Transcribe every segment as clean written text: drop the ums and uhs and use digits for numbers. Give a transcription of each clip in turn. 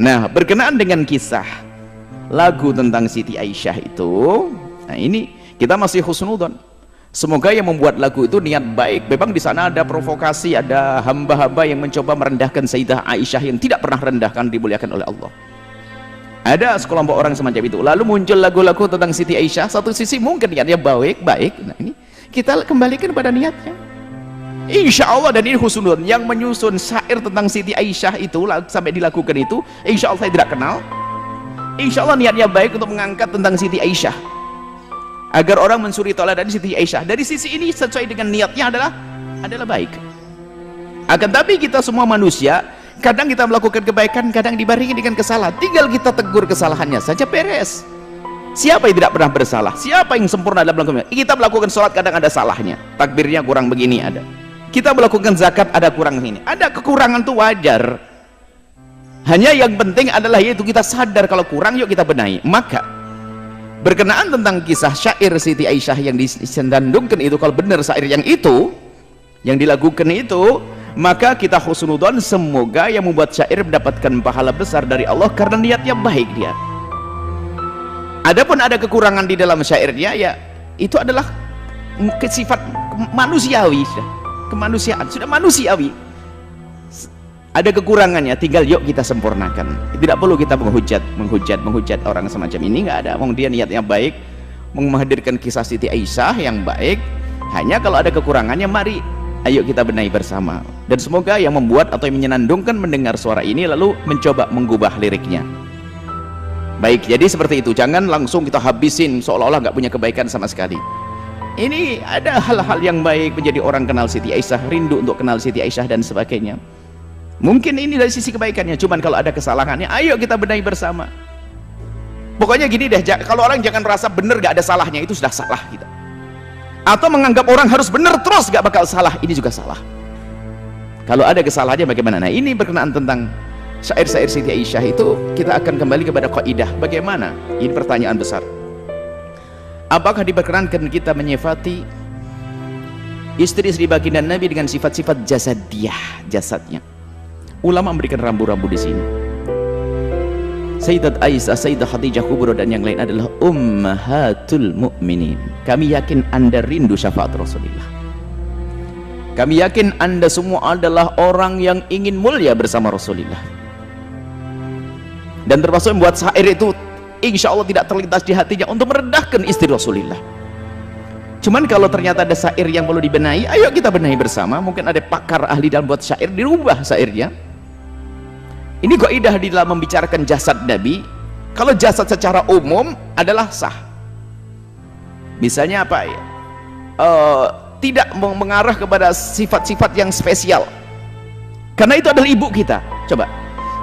Nah, berkenaan dengan kisah lagu tentang Siti Aisyah itu, nah ini kita masih husnudzon. Semoga yang membuat lagu itu niat baik. Memang di sana ada provokasi, ada hamba-hamba yang mencoba merendahkan Sayyidah Aisyah yang tidak pernah rendahkan, dimuliakan oleh Allah. Ada sekelompok orang semacam itu. Lalu muncul lagu-lagu tentang Siti Aisyah. Satu sisi mungkin niatnya baik. Nah, ini kita kembalikan pada niatnya. Insya Allah, dan ini husnudon yang menyusun syair tentang Siti Aisyah itu sampai dilakukan itu, insya Allah saya tidak kenal. Insya Allah niatnya baik untuk mengangkat tentang Siti Aisyah agar orang mensuri teladan Siti Aisyah. Dari sisi ini sesuai dengan niatnya adalah baik. Akan tapi kita semua manusia, kadang kita melakukan kebaikan, kadang dibarengi dengan kesalahan. Tinggal kita tegur kesalahannya saja, beres. Siapa yang tidak pernah bersalah? Siapa yang sempurna dalam melakukan? Kita melakukan sholat kadang ada salahnya, takbirnya kurang begini ada. Kita melakukan zakat ada kurang ini, ada kekurangan tuh wajar. Hanya yang penting adalah yaitu kita sadar kalau kurang, yuk kita benahi. Maka berkenaan tentang kisah syair Siti Aisyah yang disandungkan itu, kalau benar syair yang itu yang dilakukan itu, maka kita husnudon, semoga yang membuat syair mendapatkan pahala besar dari Allah karena niatnya baik dia. Adapun ada kekurangan di dalam syairnya, ya itu adalah sifat manusiawi, kemanusiaan, sudah manusiawi. Ada kekurangannya, tinggal yuk kita sempurnakan. Tidak perlu kita menghujat orang semacam ini, nggak ada. Dia niatnya baik, menghadirkan kisah Siti Aisyah yang baik. Hanya kalau ada kekurangannya, mari ayo kita benahi bersama. Dan semoga yang membuat atau yang menyenandungkan mendengar suara ini lalu mencoba mengubah liriknya. Baik, jadi seperti itu. Jangan langsung kita habisin seolah-olah nggak punya kebaikan sama sekali. Ini ada hal-hal yang baik, menjadi orang kenal Siti Aisyah, rindu untuk kenal Siti Aisyah dan sebagainya. Mungkin ini dari sisi kebaikannya, cuman kalau ada kesalahannya, ayo kita benahi bersama. Pokoknya gini deh, kalau orang jangan merasa benar gak ada salahnya, itu sudah salah kita. Atau menganggap orang harus benar terus gak bakal salah, ini juga salah. Kalau ada kesalahannya bagaimana? Nah, ini berkenaan tentang syair-syair Siti Aisyah itu, kita akan kembali kepada kaidah. Bagaimana? Ini pertanyaan besar. Apakah diperkenankan kita menyifati istri-istri baginda Nabi dengan sifat-sifat jasadiyah, jasadnya? Ulama memberikan rambu-rambu di sini. Sayyidat Aisyah, Sayyidah Khadijah Kubro dan yang lain adalah ummahatul mu'minin. Kami yakin Anda rindu syafaat Rasulullah. Kami yakin Anda semua adalah orang yang ingin mulia bersama Rasulullah. Dan termasuk membuat syair itu insya Allah tidak terlintas di hatinya untuk merendahkan istri Rasulullah. Cuman kalau ternyata ada syair yang perlu dibenahi, ayo kita benahi bersama. Mungkin ada pakar ahli dalam buat syair, dirubah syairnya. Ini kaidah di dalam membicarakan jasad Nabi. Kalau jasad secara umum adalah sah. Misalnya apa ya? Tidak mengarah kepada sifat-sifat yang spesial. Karena itu adalah ibu kita. Coba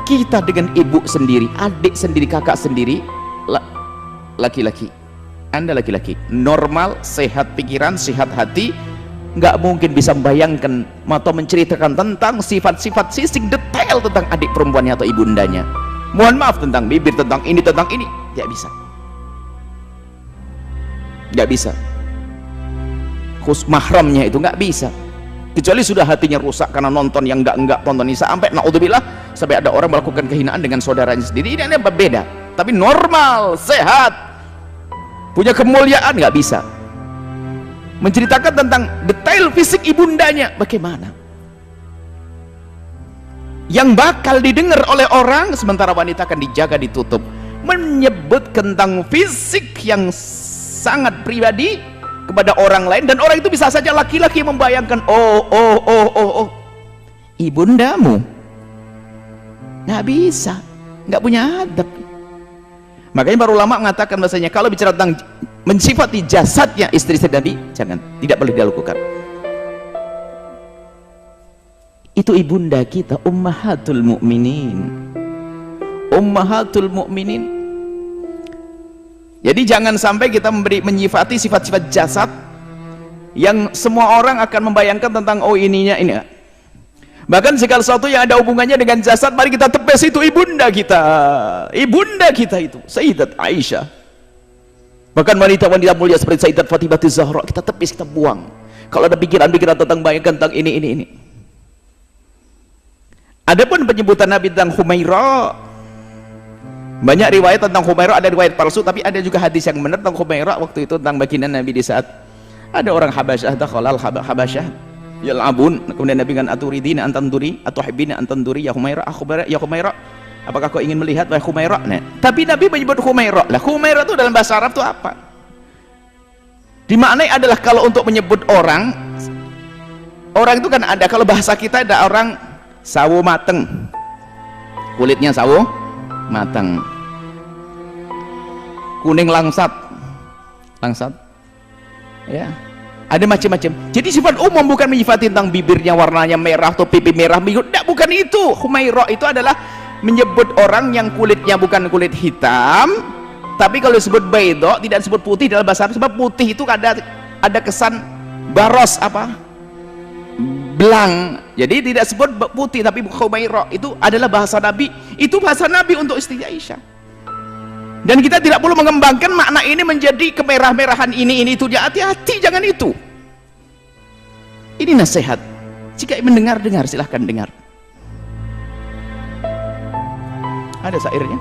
kita dengan ibu sendiri, adik sendiri, kakak sendiri, laki-laki, Anda laki-laki normal, sehat pikiran, sehat hati, nggak mungkin bisa membayangkan atau menceritakan tentang sifat-sifat sisik detail tentang adik perempuannya atau ibundanya. Mohon maaf, tentang bibir, tentang ini, nggak bisa, nggak bisa. Khusus mahramnya itu nggak bisa, kecuali sudah hatinya rusak karena nonton yang enggak tonton ini, sampai naudzubillah, sampai ada orang melakukan kehinaan dengan saudaranya sendiri. Ini berbeda. Tapi normal, sehat, punya kemuliaan, nggak bisa menceritakan tentang detail fisik ibundanya. Bagaimana yang bakal didengar oleh orang, sementara wanita akan dijaga, ditutup. Menyebut tentang fisik yang sangat pribadi kepada orang lain, dan orang itu bisa saja laki-laki membayangkan, oh ibundamu, nggak bisa, nggak punya adab. Makanya para ulama mengatakan bahasanya kalau bicara tentang mensifati jasadnya istri Nabi, jangan, tidak boleh dilakukan. Itu ibunda kita, ummahatul mu'minin, ummahatul mu'minin. Jadi jangan sampai kita menyifati sifat-sifat jasad yang semua orang akan membayangkan tentang oh ininya ini. Bahkan segala sesuatu yang ada hubungannya dengan jasad, mari kita tepes itu ibunda kita. Ibunda kita itu Sayyidat Aisyah. Bahkan wanita-wanita mulia seperti Sayyidat Fatimah Zahra, kita tepis, kita buang. Kalau ada pikiran-pikiran tentang bayangkan tentang ini. Adapun penyebutan Nabi tentang Humairah, Banyak riwayat tentang Humairah, ada riwayat palsu, tapi ada juga hadis yang benar tentang Humairah waktu itu, tentang baginda Nabi di saat ada orang Habasyah, dakhalal Habasyah yal'abun, kemudian Nabi kan aturidina antanduri atuhibbina antanduri ya Humairah, ya Humairah, apakah kau ingin melihat wahai Humairah? Nah, tapi Nabi menyebut Humairah. Lah Humairah itu dalam bahasa Arab itu apa? Dimaknai adalah kalau untuk menyebut orang itu kan ada, kalau bahasa kita ada orang sawo mateng, kulitnya sawo mateng, kuning langsat ya, ada macam-macam. Jadi sifat umum bukan menyifati tentang bibirnya warnanya merah atau pipi merah, tidak, bukan itu. Humairah itu adalah menyebut orang yang kulitnya bukan kulit hitam, tapi kalau disebut baydo tidak disebut putih dalam bahasa Arab, sebab putih itu ada kesan baros, apa, belang, jadi tidak sebut putih. Tapi Humairah itu adalah bahasa Nabi, itu bahasa Nabi untuk istri Aisyah. Dan kita tidak perlu mengembangkan makna ini menjadi kemerah-merahan ini itu, dia hati-hati, jangan itu. Ini nasihat. Jika mendengar silahkan dengar. Ada syairnya.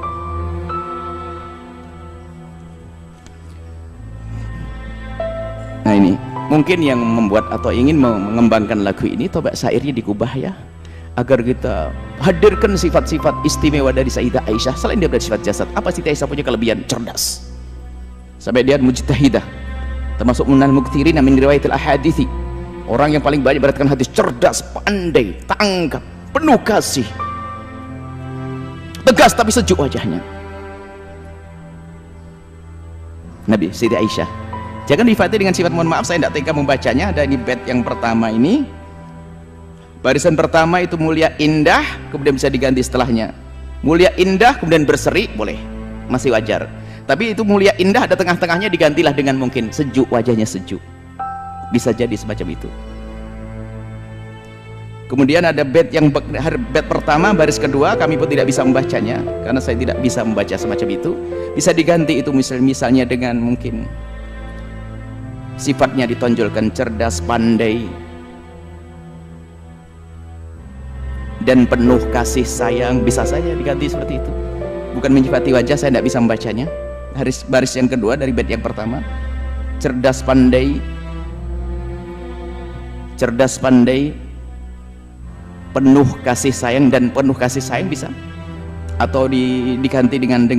Nah ini mungkin yang membuat atau ingin mengembangkan lagu ini, coba syairnya dikubah ya, agar kita hadirkan sifat-sifat istimewa dari Sayyidah Aisyah. Selain dia bersifat jasad, apa Sayyidah Aisyah punya kelebihan? Cerdas, sampai dia mujtahidah, termasuk minal muktsirin min riwayatil ahadithi, orang yang paling banyak beratkan hadis, cerdas, pandai, tangkap, penuh kasih, tegas tapi sejuk wajahnya. Nabi Sayyidah Aisyah jangan difati dengan sifat, mohon maaf saya tidak tega membacanya. Ada di bait yang pertama ini, barisan pertama itu mulia indah, kemudian bisa diganti setelahnya mulia indah kemudian berseri, boleh, masih wajar. Tapi itu mulia indah ada tengah-tengahnya, digantilah dengan mungkin sejuk, wajahnya sejuk, bisa jadi semacam itu. Kemudian ada bait yang bait pertama baris kedua, kami pun tidak bisa membacanya karena saya tidak bisa membaca semacam itu. Bisa diganti itu misalnya dengan mungkin sifatnya ditonjolkan cerdas, pandai, dan penuh kasih sayang, bisa saja diganti seperti itu. Bukan menyifati wajah, saya tidak bisa membacanya. Baris yang kedua dari bait yang pertama, cerdas pandai, penuh kasih sayang, dan penuh kasih sayang bisa, atau diganti dengan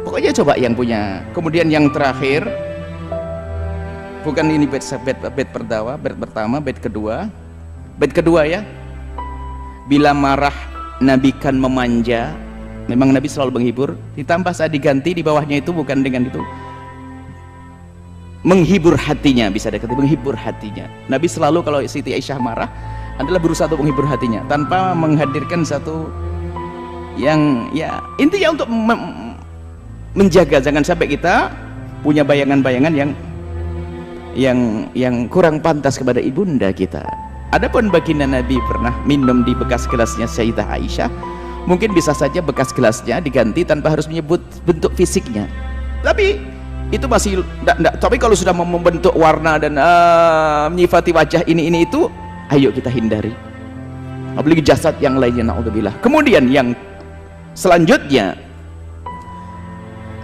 pokoknya coba yang punya. Kemudian yang terakhir, bukan ini bait pertama, bait kedua ya, bila marah Nabi kan memanja. Memang Nabi selalu menghibur, ditambah saat diganti di bawahnya itu bukan dengan itu, menghibur hatinya, bisa dikatakan menghibur hatinya. Nabi selalu kalau Siti Aisyah marah adalah berusaha untuk menghibur hatinya tanpa menghadirkan satu yang ya intinya untuk menjaga jangan sampai kita punya bayangan-bayangan yang kurang pantas kepada ibunda kita. Adapun baginda Nabi pernah minum di bekas gelasnya Sayyidah Aisyah, mungkin bisa saja bekas gelasnya diganti tanpa harus menyebut bentuk fisiknya, tapi itu masih enggak. Tapi kalau sudah membentuk warna dan menyifati wajah ini itu, ayo kita hindari, apalagi jasad yang lainnya, naudzubillah. Kemudian yang selanjutnya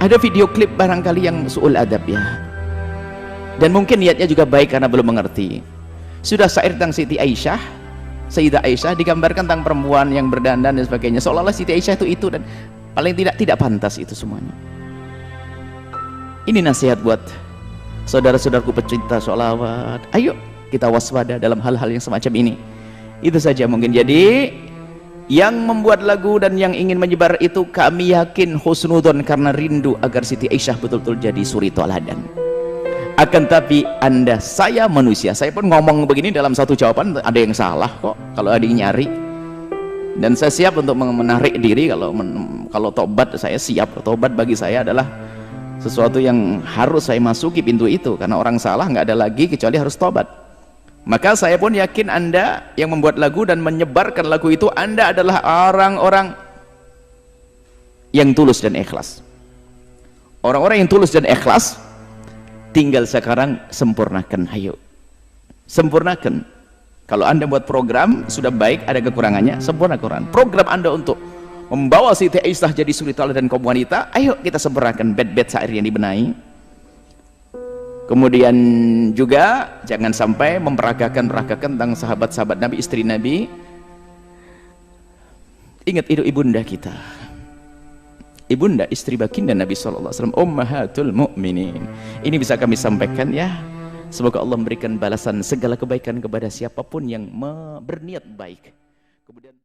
ada video klip barangkali yang su'ul adab ya, dan mungkin niatnya juga baik karena belum mengerti. Sudah syair tentang Siti Aisyah, Sayyidah Aisyah, digambarkan tentang perempuan yang berdandan dan sebagainya, seolah-olah Siti Aisyah itu dan paling tidak pantas itu semuanya. Ini nasihat buat saudara-saudaraku pecinta sholawat, ayo kita waspada dalam hal-hal yang semacam ini. Itu saja mungkin. Jadi yang membuat lagu dan yang ingin menyebar itu, kami yakin husnudon karena rindu agar Siti Aisyah betul-betul jadi suri toladan. Akan tapi saya manusia, saya pun ngomong begini dalam satu jawaban ada yang salah kok kalau ada yang nyari, dan saya siap untuk menarik diri. Kalau tobat, saya siap. Tobat bagi saya adalah sesuatu yang harus saya masuki pintu itu, karena orang salah nggak ada lagi kecuali harus tobat. Maka saya pun yakin Anda yang membuat lagu dan menyebarkan lagu itu, Anda adalah orang-orang yang tulus dan ikhlas. Orang-orang yang tulus dan ikhlas, tinggal sekarang sempurnakan, ayo sempurnakan. Kalau Anda buat program sudah baik, ada kekurangannya, sempurnakan program Anda untuk membawa Siti Aisyah jadi suri teladan kaum wanita. Ayo kita sebarkan bed-bed syair yang dibenahi. Kemudian juga jangan sampai memperagakan tentang sahabat-sahabat Nabi, istri Nabi. Ingat itu ibunda kita, ibunda istri baginda Nabi SAW, ummahatul mu'minin. Ini bisa kami sampaikan ya. Semoga Allah memberikan balasan segala kebaikan kepada siapapun yang berniat baik. Kemudian